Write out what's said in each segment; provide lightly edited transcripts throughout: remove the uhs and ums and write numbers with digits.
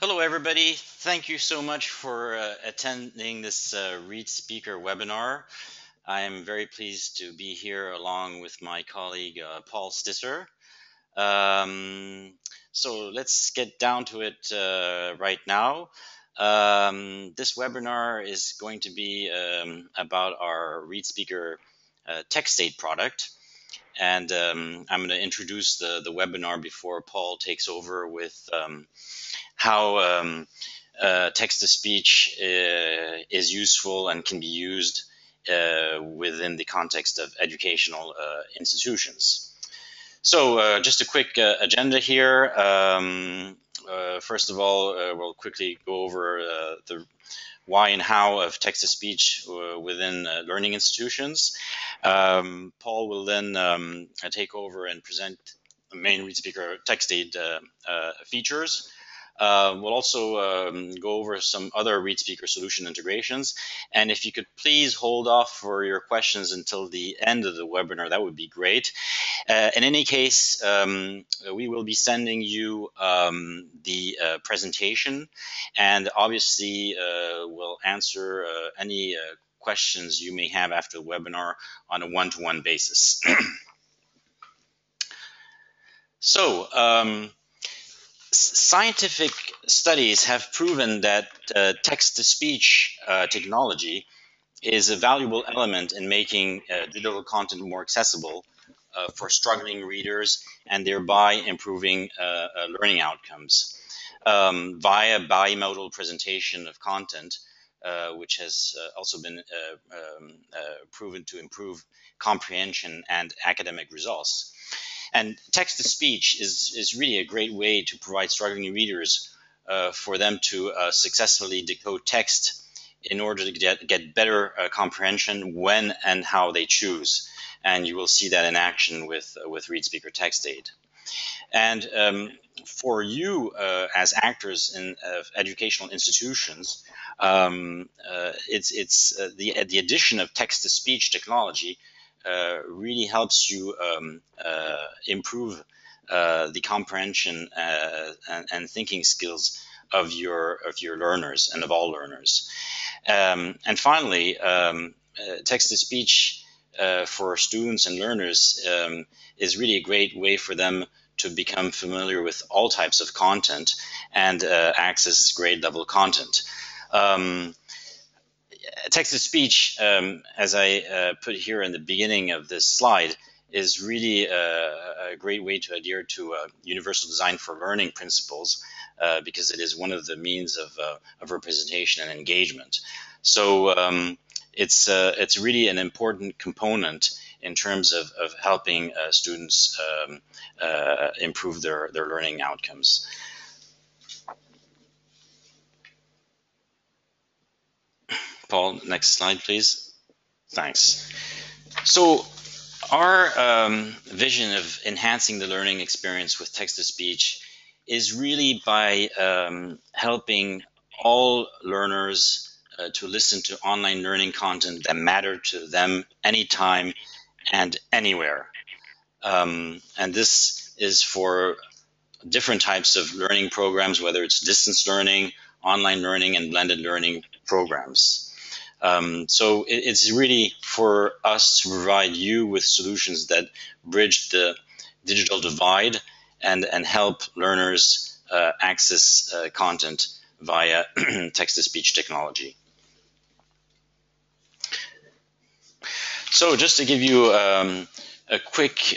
Hello, everybody. Thank you so much for attending this Read Speaker webinar. I am very pleased to be here along with my colleague Paul Stisser. So let's get down to it right now. This webinar is going to be about our Read Speaker TextAid product. And I'm going to introduce the webinar before Paul takes over with how text-to-speech is useful and can be used within the context of educational institutions. So just a quick agenda here. First of all, we'll quickly go over the why and how of text-to-speech within learning institutions. Paul will then take over and present the main Read Speaker TextAid features. We'll also go over some other Read Speaker solution integrations. And if you could please hold off for your questions until the end of the webinar, that would be great. In any case, we will be sending you the presentation, and obviously we'll answer any questions you may have after the webinar on a one-to-one basis. So, scientific studies have proven that text-to-speech technology is a valuable element in making digital content more accessible for struggling readers and thereby improving learning outcomes. Via bimodal presentation of content, which has also been proven to improve comprehension and academic results. And text-to-speech is really a great way to provide struggling readers for them to successfully decode text in order to get better comprehension when and how they choose. And you will see that in action with Read Speaker TextAid. And for you as actors in educational institutions, it's the addition of text-to-speech technology really helps you improve the comprehension and thinking skills of your learners and of all learners. And finally, text-to-speech for students and learners is really a great way for them to become familiar with all types of content and access grade level content. Text-to-speech, as I put here in the beginning of this slide, is really a great way to adhere to universal design for learning principles because it is one of the means of representation and engagement. So it's really an important component in terms of helping students improve their learning outcomes. Paul, next slide, please. Thanks. So our vision of enhancing the learning experience with text-to-speech is really by helping all learners to listen to online learning content that matter to them anytime and anywhere. And this is for different types of learning programs, whether it's distance learning, online learning, and blended learning programs. So it's really for us to provide you with solutions that bridge the digital divide and help learners access content via text-to-speech technology. So just to give you a quick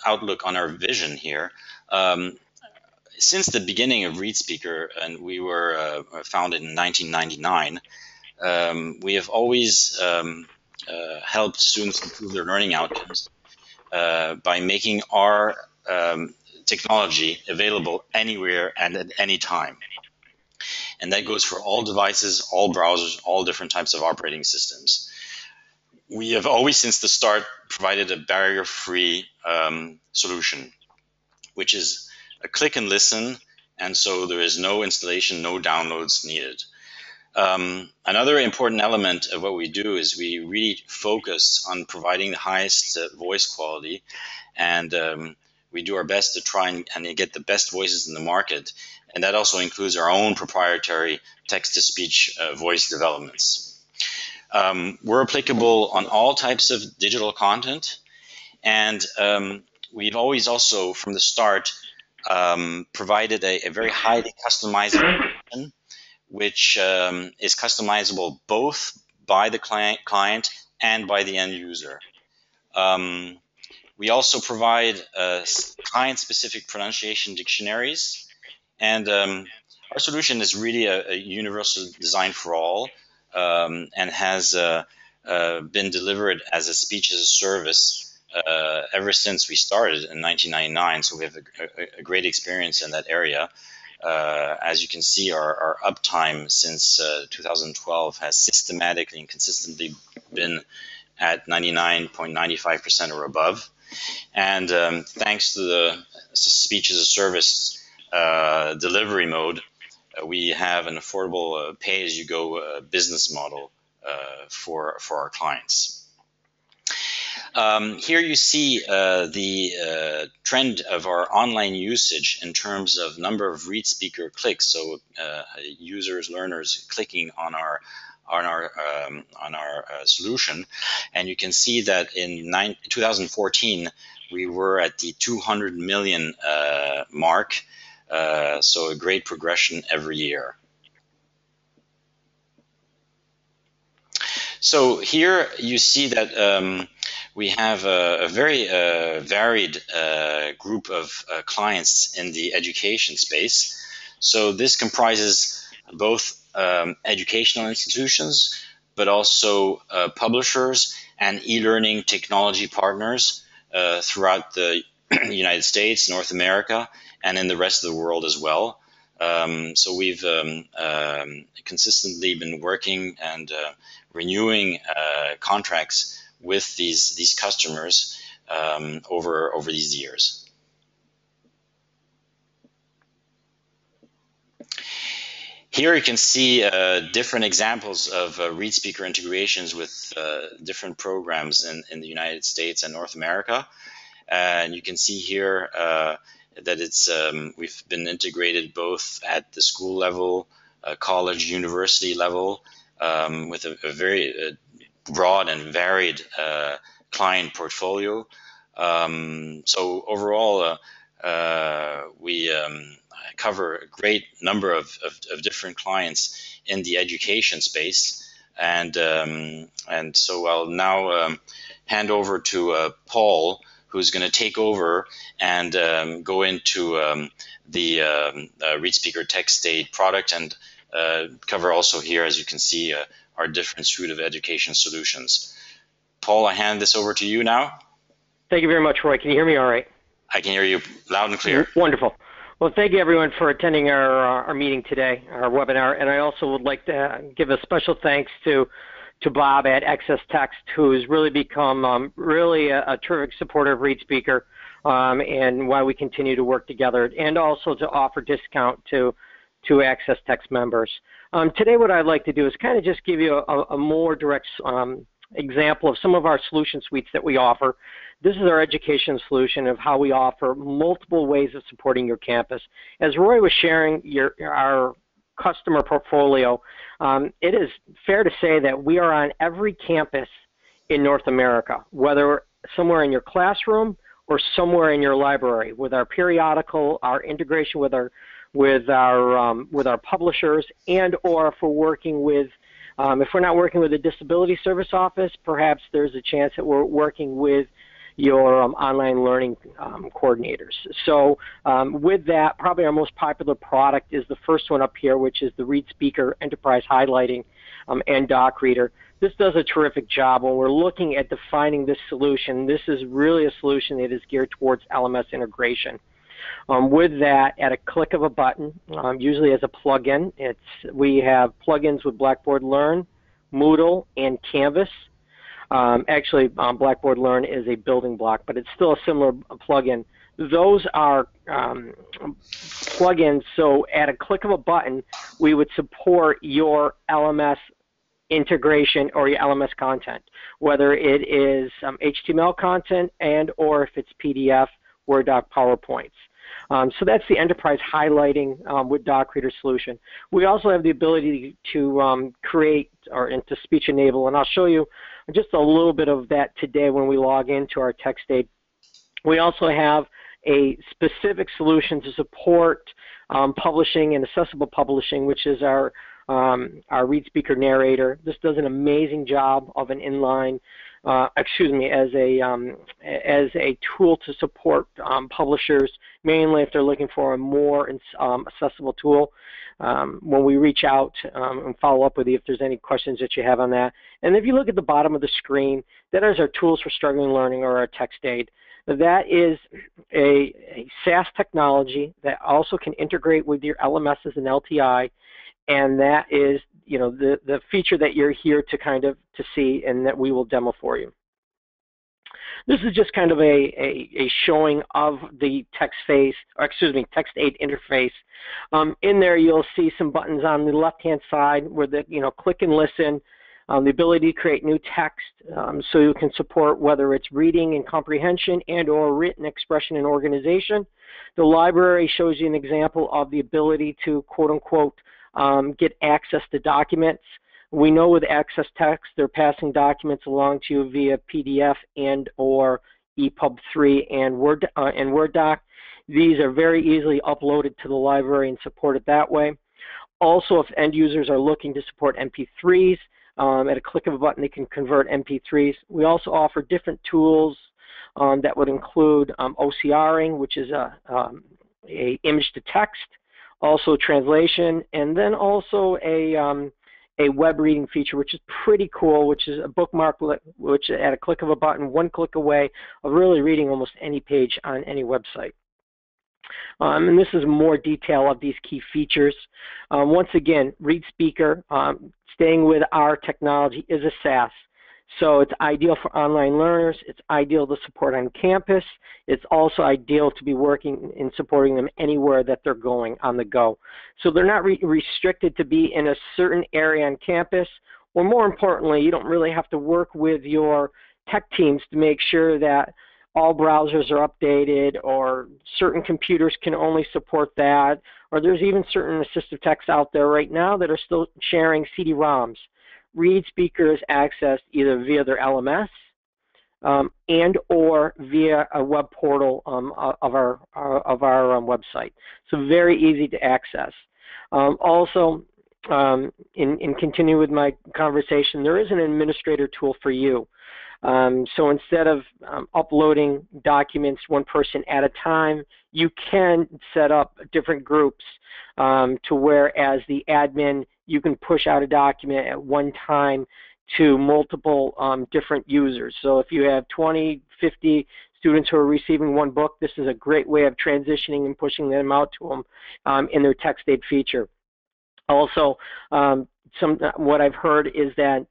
outlook on our vision here, since the beginning of Read Speaker, and we were founded in 1999, we have always helped students improve their learning outcomes by making our technology available anywhere and at any time. And that goes for all devices, all browsers, all different types of operating systems. We have always, since the start, provided a barrier-free solution, which is a click and listen, and so there is no installation, no downloads needed. Another important element of what we do is we really focus on providing the highest voice quality, and we do our best to try and get the best voices in the market, and that also includes our own proprietary text-to-speech voice developments. We're applicable on all types of digital content, and we've always also, from the start, provided a very highly customizable version, which is customizable both by the client and by the end user. We also provide client-specific pronunciation dictionaries, and our solution is really a universal design for all, and has been delivered as a speech as a service ever since we started in 1999. So we have a great experience in that area. As you can see, our uptime since 2012 has systematically and consistently been at 99.95% or above. And thanks to the speech as a service delivery mode, we have an affordable pay-as-you-go business model for our clients. Here you see the trend of our online usage in terms of number of ReadSpeaker clicks. So users, learners clicking on our solution, and you can see that in 2014 we were at the 200 million mark. So a great progression every year. So here you see that we have a very varied group of clients in the education space. So this comprises both educational institutions, but also publishers and e-learning technology partners throughout the United States, North America, and in the rest of the world as well. So we've consistently been working and renewing contracts with these customers over these years. Here you can see different examples of ReadSpeaker integrations with different programs in the United States and North America. And you can see here that it's we've been integrated both at the school level, college, university level, with a very broad and varied client portfolio. So overall, we cover a great number of different clients in the education space, and so I'll now hand over to Paul, who's going to take over and go into the ReadSpeaker TextAid product and cover also here, as you can see, our different suite of education solutions. Paul, I hand this over to you now. Thank you very much, Roy. Can you hear me all right? I can hear you loud and clear. Wonderful. Well, thank you, everyone, for attending our meeting today, our webinar. And I also would like to give a special thanks to Bob at Access Text, who's really become really a terrific supporter of ReadSpeaker, and why we continue to work together, and also to offer discount to Access Text members. Today what I'd like to do is kind of just give you a more direct example of some of our solution suites that we offer. This is our education solution of how we offer multiple ways of supporting your campus. As Roy was sharing our customer portfolio, it is fair to say that we are on every campus in North America, whether somewhere in your classroom or somewhere in your library, with our periodical, our integration with our publishers, and or if we're working with, if we're not working with a disability service office, perhaps there's a chance that we're working with your online learning coordinators. So with that, probably our most popular product is the first one up here, which is the ReadSpeaker Enterprise Highlighting and Doc Reader. This does a terrific job. When we're looking at defining this solution, this is really a solution that is geared towards LMS integration. With that, at a click of a button, usually as a plugin, we have plugins with Blackboard Learn, Moodle, and Canvas. Actually, Blackboard Learn is a building block, but it's still a similar plugin. Those are plugins, so at a click of a button, we would support your LMS integration or your LMS content, whether it is HTML content and or if it's PDF Word doc, PowerPoints. So that's the enterprise highlighting with DocReader solution. We also have the ability to create and to speech enable, and I'll show you just a little bit of that today when we log into our TextAid. We also have a specific solution to support publishing and accessible publishing, which is our ReadSpeaker narrator. This does an amazing job of an inline, as a tool to support publishers, mainly if they're looking for a more accessible tool. When we reach out and follow up with you if there's any questions that you have on that. And if you look at the bottom of the screen, that is our Tools for Struggling Learning, or our TextAid. That is a SaaS technology that also can integrate with your LMSs and LTI, and that is, the feature that you're here to to see, and that we will demo for you. This is just kind of a showing of the TextAid interface. In there, you'll see some buttons on the left-hand side where click and listen. The ability to create new text, so you can support whether it's reading and comprehension and or written expression and organization. The library shows you an example of the ability to, quote unquote, get access to documents. We know with Access Text, they're passing documents along to you via PDF and or EPUB 3 and Word doc. These are very easily uploaded to the library and supported that way. Also, if end users are looking to support MP3s, at a click of a button, they can convert MP3s. We also offer different tools that would include OCRing, which is a image to text, also translation, and then also a web reading feature, which is pretty cool, which is a bookmark, which at a click of a button, one click away, of really reading almost any page on any website. And this is more detail of these key features. Once again, ReadSpeaker, staying with our technology, is a SaaS. So it's ideal for online learners. It's ideal to support on campus. It's also ideal to be working and supporting them anywhere that they're going on the go. So they're not restricted to be in a certain area on campus, or more importantly, you don't really have to work with your tech teams to make sure that all browsers are updated, or certain computers can only support that, or there's even certain assistive techs out there right now that are still sharing CD-ROMs. ReadSpeaker is accessed either via their LMS and or via a web portal of our website. So very easy to access. Also, in continuing with my conversation, there is an administrator tool for you. So instead of uploading documents one person at a time, you can set up different groups to where, as the admin, you can push out a document at one time to multiple different users. So if you have 20, 50 students who are receiving one book, this is a great way of transitioning and pushing them out to them in their TextAid feature. Also, what I've heard is that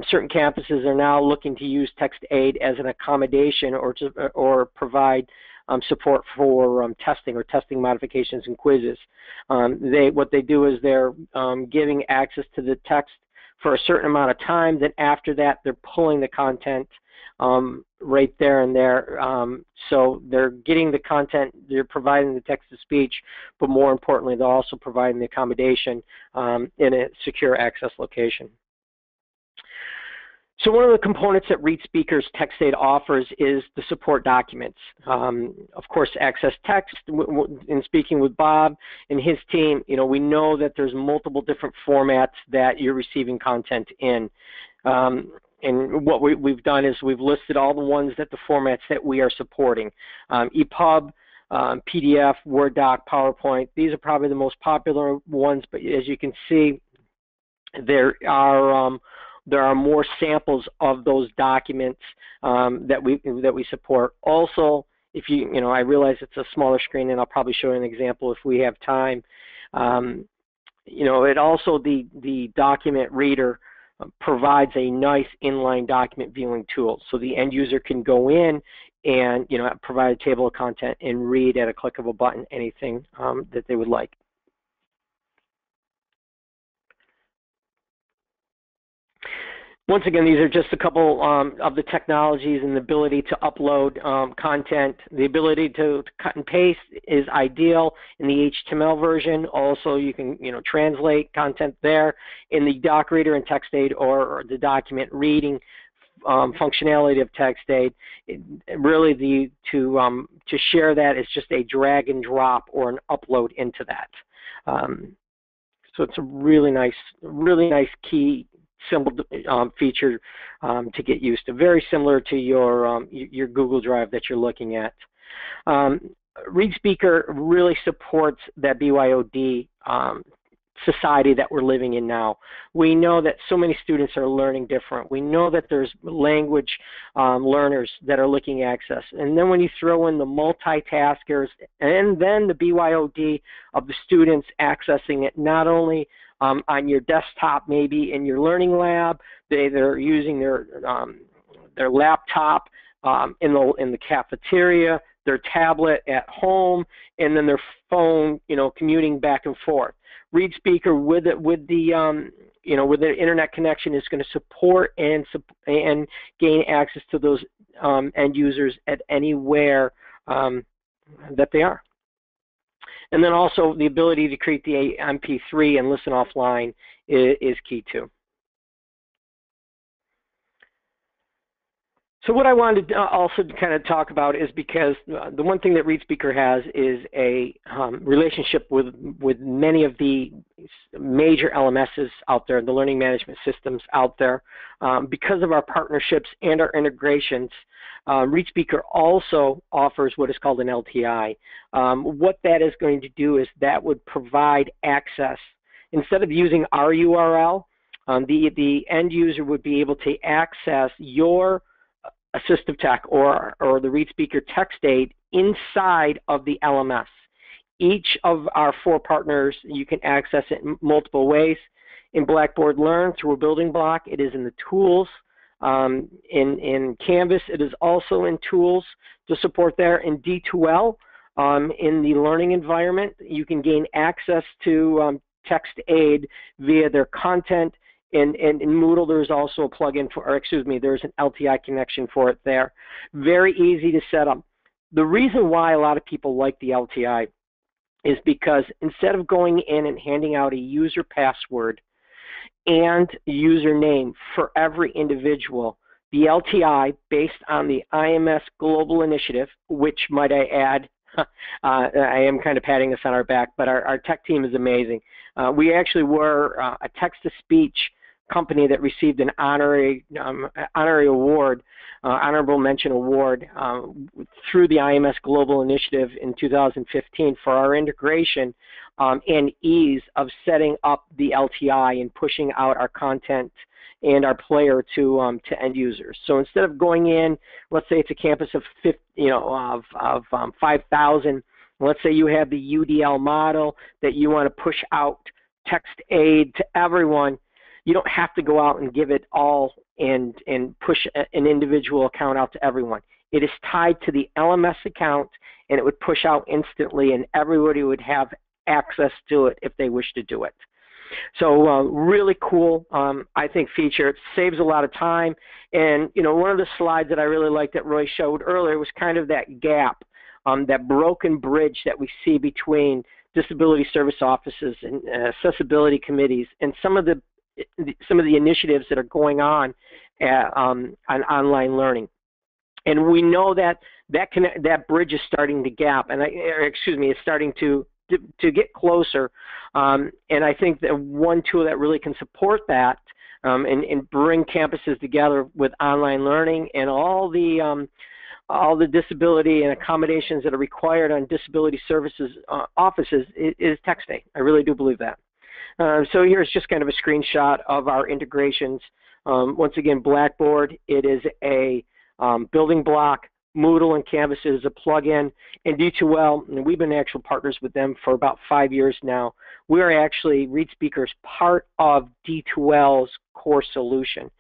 certain campuses are now looking to use TextAid as an accommodation, or provide support for testing or testing modifications and quizzes. What they do is they're giving access to the text for a certain amount of time. Then after that, they're pulling the content right there and there. So they're getting the content, they're providing the text-to-speech, but more importantly, they're also providing the accommodation in a secure access location. So one of the components that ReadSpeaker's TextAid offers is the support documents. Of course, Access Text. In speaking with Bob and his team, we know that there's multiple different formats that you're receiving content in. And what we've done is we've listed all the ones that the formats that we are supporting. EPUB, PDF, Word doc, PowerPoint. These are probably the most popular ones, but as you can see, there are more samples of those documents that we support. Also, if I realize it's a smaller screen, and I'll probably show you an example if we have time. It also, the document reader provides a nice inline document viewing tool, so the end user can go in and provide a table of content and read at a click of a button anything that they would like. Once again, these are just a couple of the technologies and the ability to upload content. The ability to cut and paste is ideal in the HTML version. Also, you can translate content there in the doc reader and TextAid, or the document reading functionality of TextAid. Really, to share that is just a drag and drop or an upload into that. So it's a really nice key symbol feature to get used to. Very similar to your Google Drive that you're looking at. ReadSpeaker really supports that BYOD society that we're living in now. We know that so many students are learning different. We know that there's language learners that are looking at access. And then when you throw in the multitaskers and then the BYOD of the students accessing it, not only on your desktop, maybe in your learning lab, they're using their laptop in the cafeteria, their tablet at home, and then their phone, commuting back and forth. ReadSpeaker with the internet connection is going to support and gain access to those end users at anywhere that they are. And then also the ability to create the MP3 and listen offline is key too. So what I wanted to also kind of talk about is, because the one thing that ReadSpeaker has is a relationship with many of the major LMSs out there, the learning management systems out there. Because of our partnerships and our integrations, ReadSpeaker also offers what is called an LTI. What that is going to do is that would provide access. Instead of using our URL, the end user would be able to access your assistive tech or the ReadSpeaker TextAid inside of the LMS. Each of our 4 partners, you can access it in multiple ways. In Blackboard Learn, through a building block, it is in the tools. In Canvas, it is also in tools to support there. In D2L, in the learning environment, you can gain access to TextAid via their content. In Moodle, there's also a plugin there's an LTI connection for it there. Very easy to set up. The reason why a lot of people like the LTI is because instead of going in and handing out a user password and username for every individual, the LTI, based on the IMS Global Initiative, which, might I add, I am kind of patting us on our back, but our tech team is amazing. We actually were a text-to-speech company that received an honorary award, honorable mention award through the IMS Global Initiative in 2015 for our integration and ease of setting up the LTI and pushing out our content and our player to end users. So instead of going in, let's say it's a campus of 5,000. Let's say you have the UDL model that you want to push out TextAid to everyone. You don't have to go out and give it all and push an individual account out to everyone. It is tied to the LMS account, and it would push out instantly, and everybody would have access to it if they wish to do it. So really cool, I think, feature. It saves a lot of time. And one of the slides that I really liked that Roy showed earlier was kind of that gap, that broken bridge that we see between disability service offices and accessibility committees and some of the initiatives that are going on online learning. And we know that bridge is starting to gap, and is starting to get closer. And I think that one tool that really can support that and bring campuses together with online learning and all the disability and accommodations that are required on disability services offices is TextAid. I really do believe that. So here's just kind of a screenshot of our integrations. Once again, Blackboard, it is a building block. Moodle and Canvas is a plugin. And D2L, and we've been actual partners with them for about 5 years now. We are actually, ReadSpeaker's part of D2L's core solution.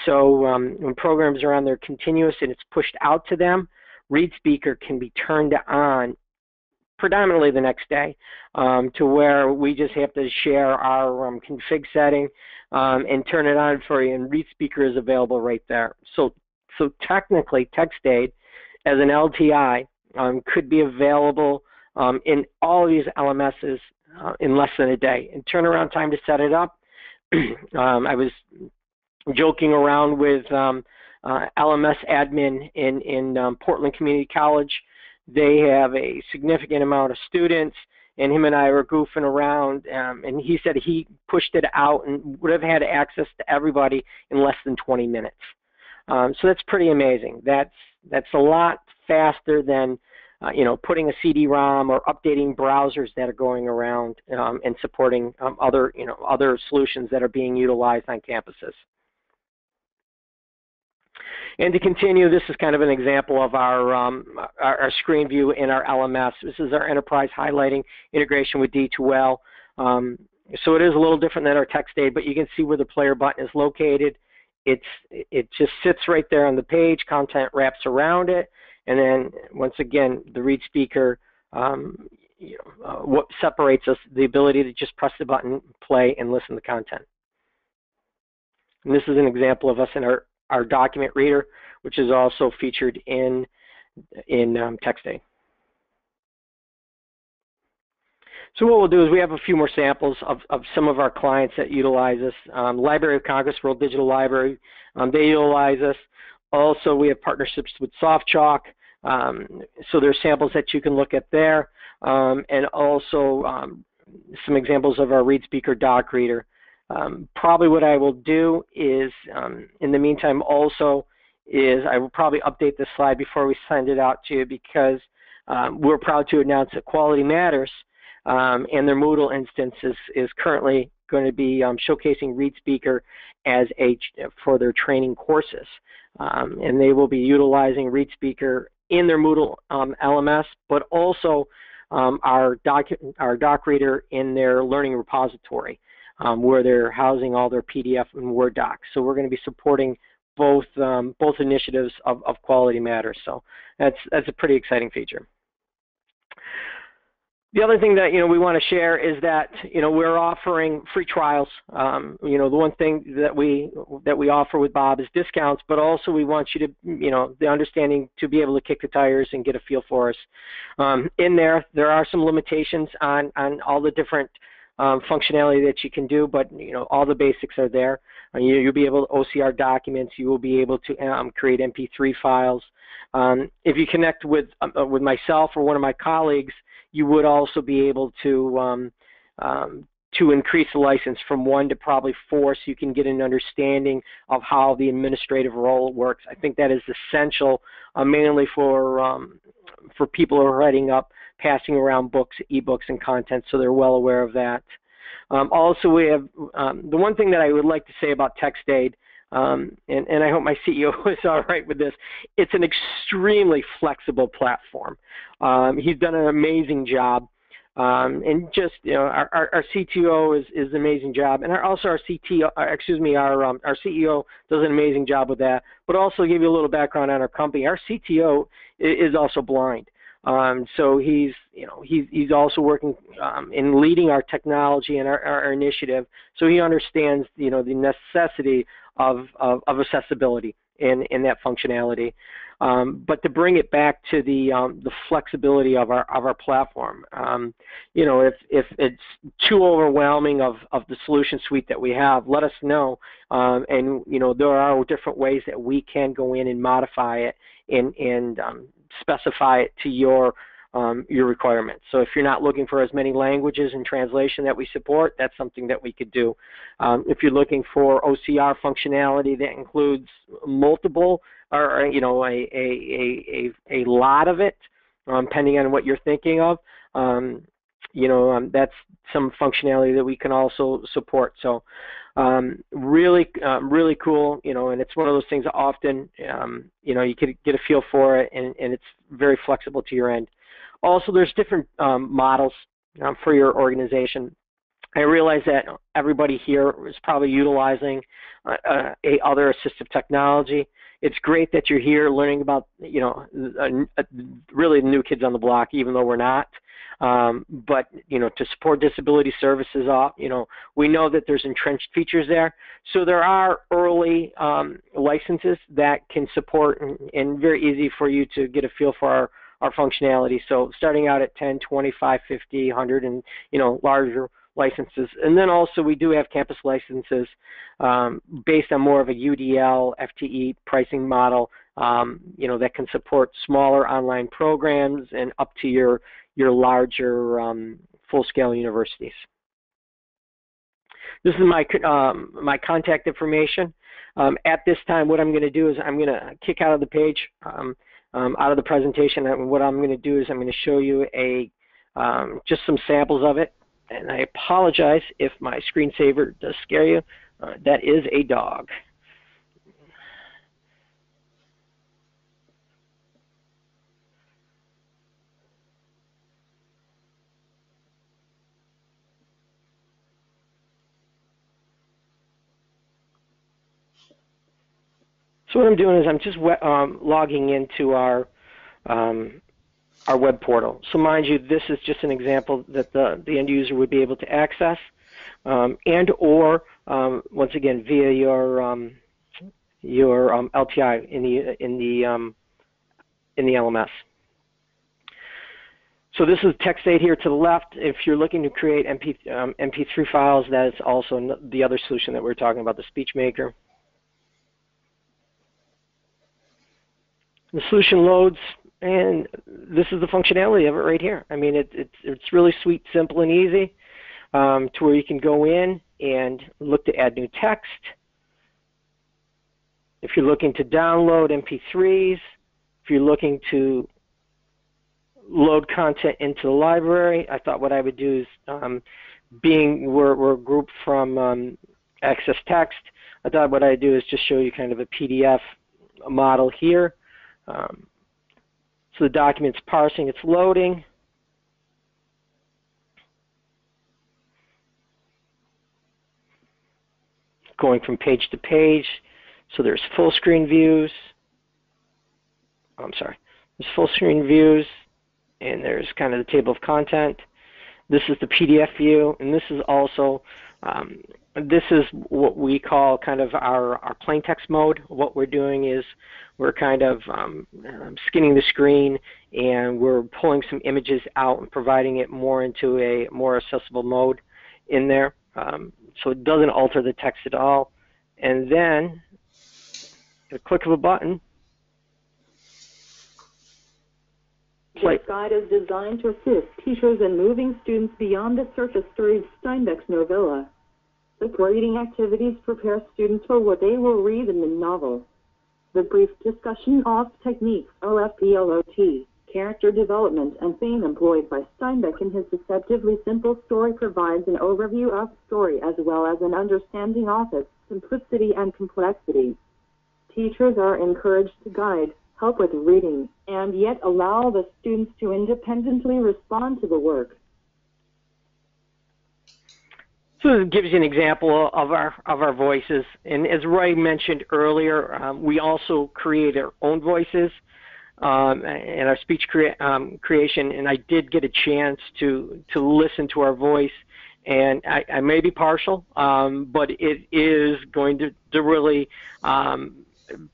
So when programs are on there continuous and it's pushed out to them, ReadSpeaker can be turned on predominantly the next day, to where we just have to share our config setting and turn it on for you, and ReadSpeaker is available right there. So technically, TextAid as an LTI could be available in all of these LMSs in less than a day. And turnaround time to set it up, I was joking around with LMS admin in Portland Community College. They have a significant amount of students, and him and I were goofing around, and he said he pushed it out and would have had access to everybody in less than 20 minutes. So that's pretty amazing. That's a lot faster than putting a CD-ROM or updating browsers that are going around and supporting other solutions that are being utilized on campuses. And to continue, this is kind of an example of our screen view in our LMS. This is our enterprise highlighting integration with D2L. So it is a little different than our TextAid, but you can see where the player button is located. It just sits right there on the page. Content wraps around it, and then once again, the ReadSpeaker. What separates us, the ability to just press the button, play, and listen to content. And this is an example of us in our document reader, which is also featured in TextAid. So what we'll do is we have a few more samples of some of our clients that utilize us. Library of Congress, World Digital Library, they utilize us. Also, we have partnerships with SoftChalk, so there's samples that you can look at there, and also some examples of our ReadSpeaker doc reader. Probably what I will do is, in the meantime also, is I will probably update this slide before we send it out to you, because we're proud to announce that Quality Matters and their Moodle instance is currently going to be showcasing ReadSpeaker for their training courses. And they will be utilizing ReadSpeaker in their Moodle LMS, but also our doc reader in their learning repository, where they're housing all their PDF and Word docs. So we're going to be supporting both initiatives of Quality Matters. So that's a pretty exciting feature. The other thing that we want to share is that we're offering free trials. The one thing that we offer with Bob is discounts, but also we want you to the understanding to be able to kick the tires and get a feel for us. In there are some limitations on all the different functionality that you can do, but all the basics are there. You'll be able to OCR documents. You will be able to create MP3 files. If you connect with myself or one of my colleagues, you would also be able to increase the license from 1 to probably 4, so you can get an understanding of how the administrative role works. I think that is essential, mainly for people who are writing up, passing around books, ebooks, and content, so they're well aware of that. Also, we have the one thing that I would like to say about TextAid, and I hope my CEO is all right with this. It's an extremely flexible platform. He's done an amazing job, and just our CTO is an amazing job, and also our CTO, our CEO does an amazing job with that. But also give you a little background on our company. Our CTO is also blind. So he's also working in leading our technology and our initiative. So he understands the necessity of accessibility in that functionality. But to bring it back to the flexibility of our platform, if it's too overwhelming of the solution suite that we have, let us know. And there are different ways that we can go in and modify it and specify it to your requirements. So if you're not looking for as many languages and translation that we support, that's something that we could do. If you're looking for OCR functionality that includes multiple or a lot of it, depending on what you're thinking of, that's some functionality that we can also support. So really cool, and it's one of those things that often, you could get a feel for it, and it's very flexible to your end. Also, there's different models for your organization. I realize that everybody here is probably utilizing other assistive technology. It's great that you're here learning about, really the new kids on the block, even though we're not. But to support disability services, we know that there's entrenched features there. So there are early licenses that can support, and very easy for you to get a feel for our functionality. So starting out at 10, 25, 50, 100, and larger licenses. And then also we do have campus licenses based on more of a UDL, FTE pricing model, that can support smaller online programs and up to your larger full-scale universities. This is my contact information. At this time, what I'm going to do is I'm going to kick out of the page, out of the presentation, and what I'm going to do is I'm going to show you just some samples of it. And I apologize if my screensaver does scare you. That is a dog. So what I'm doing is I'm just logging into our web portal. So mind you, this is just an example that the end user would be able to access, and or once again via your LTI in the LMS. So this is TextAid here to the left. If you're looking to create MP3 files, that is also the other solution that we're talking about, the SpeechMaker. The solution loads, and this is the functionality of it right here. I mean, it's really sweet, simple, and easy to where you can go in and look to add new text. If you're looking to download MP3s, if you're looking to load content into the library, I thought what I would do is, we're a group from Access Text, I thought what I'd do is just show you kind of a PDF model here. So the document's parsing, it's loading. Going from page to page. So there's full screen views. There's full screen views, and there's kind of the table of content. This is the PDF view, and this is also this is what we call kind of our plain text mode. What we're doing is we're kind of skinning the screen, and we're pulling some images out and providing it more into a more accessible mode in there. So it doesn't alter the text at all. And then, at a click of a button, This guide is designed to assist teachers in moving students beyond the surface story of Steinbeck's novella. The reading activities prepare students for what they will read in the novel. The brief discussion of techniques, OFPLOT, character development, and theme employed by Steinbeck in his deceptively simple story provides an overview of the story as well as an understanding of its simplicity and complexity. Teachers are encouraged to guide, help with reading, and yet allow the students to independently respond to the work. So this gives you an example of our voices, and as Roy mentioned earlier, we also create our own voices and our speech creation. And I did get a chance to listen to our voice, and I may be partial, but it is going to really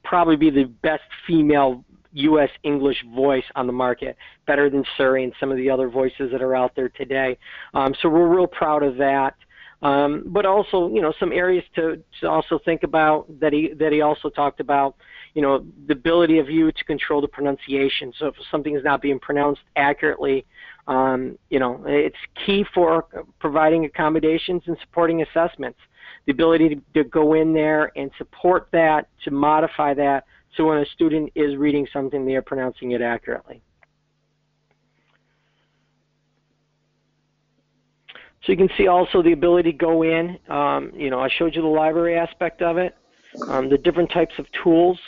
probably be the best female U.S. English voice on the market, better than Surrey and some of the other voices that are out there today. So we're real proud of that. But also, some areas to also think about that he also talked about, the ability of you to control the pronunciation. So if something is not being pronounced accurately, it's key for providing accommodations and supporting assessments. The ability to go in there and support that, to modify that, so when a student is reading something, they are pronouncing it accurately. So you can see also the ability to go in, I showed you the library aspect of it, the different types of tools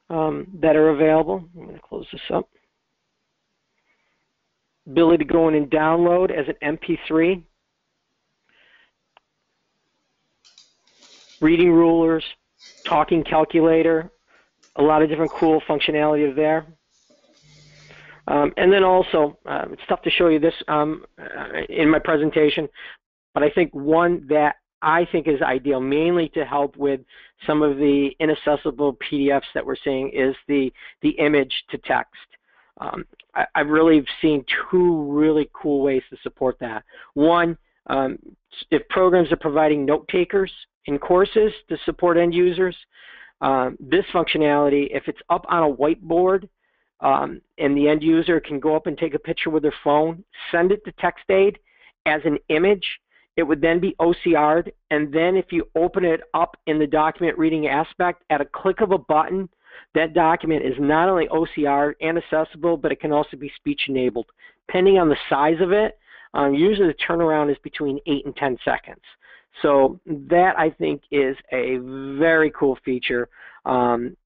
that are available. I'm going to close this up. Ability to go in and download as an MP3. Reading rulers, talking calculator, a lot of different cool functionality there. And then also, it's tough to show you this in my presentation, but I think one that I think is ideal mainly to help with some of the inaccessible PDFs that we're seeing is the image to text. I've really seen two really cool ways to support that. One, if programs are providing note takers in courses to support end users, this functionality, if it's up on a whiteboard and the end user can go up and take a picture with their phone, send it to TextAid as an image, it would then be OCR'd, and then if you open it up in the document reading aspect, at a click of a button, that document is not only OCR and accessible, but it can also be speech enabled. Depending on the size of it, usually the turnaround is between 8 and 10 seconds. So that, I think, is a very cool feature and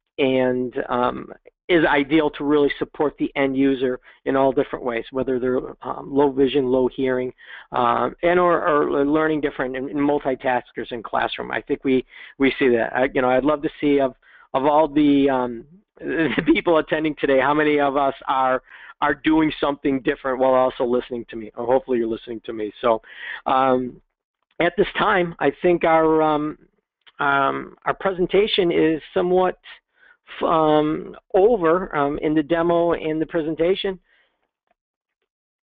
is ideal to really support the end user in all different ways, whether they're low vision, low hearing, and or learning different and multitaskers in classroom. I think we see that. I'd love to see of all the people attending today, how many of us are doing something different while also listening to me, or hopefully you're listening to me. So at this time, I think our presentation is somewhat over in the demo and the presentation.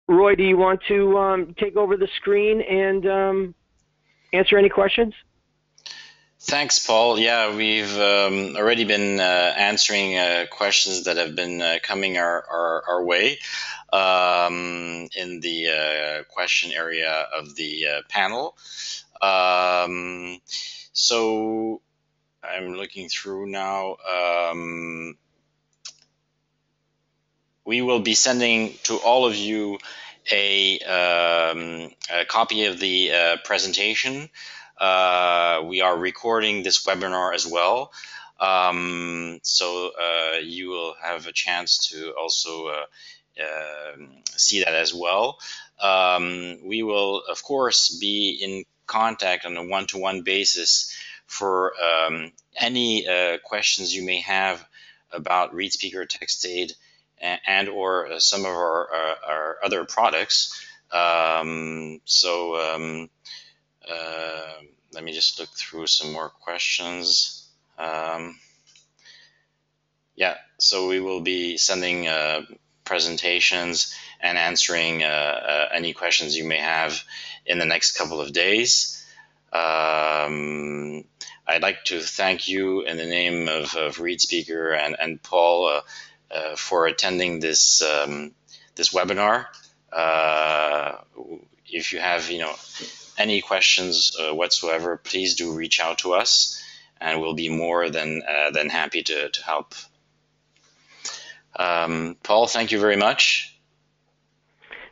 Roy, do you want to take over the screen and answer any questions? Thanks, Paul. Yeah, we've already been answering questions that have been coming our way in the question area of the panel. So I'm looking through now. We will be sending to all of you a copy of the presentation. We are recording this webinar as well, so you will have a chance to also see that as well. We will, of course, be in contact on a one-to-one basis for any questions you may have about ReadSpeaker, TextAid, and or some of our other products. Let me just look through some more questions. Yeah, so we will be sending presentations and answering any questions you may have in the next couple of days. I'd like to thank you in the name of ReadSpeaker and Paul for attending this this webinar. If you have any questions whatsoever, please do reach out to us, and we'll be more than happy to help. Paul, thank you very much.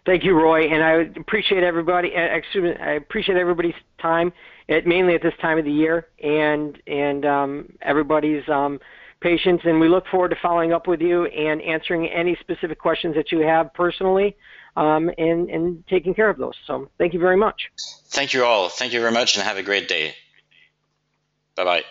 Thank you, Roy, and I appreciate everybody. I appreciate everybody's time, mainly at this time of the year, and everybody's patience. And we look forward to following up with you and answering any specific questions that you have personally, and taking care of those. So, thank you very much. Thank you all. Thank you very much, and have a great day. Bye-bye.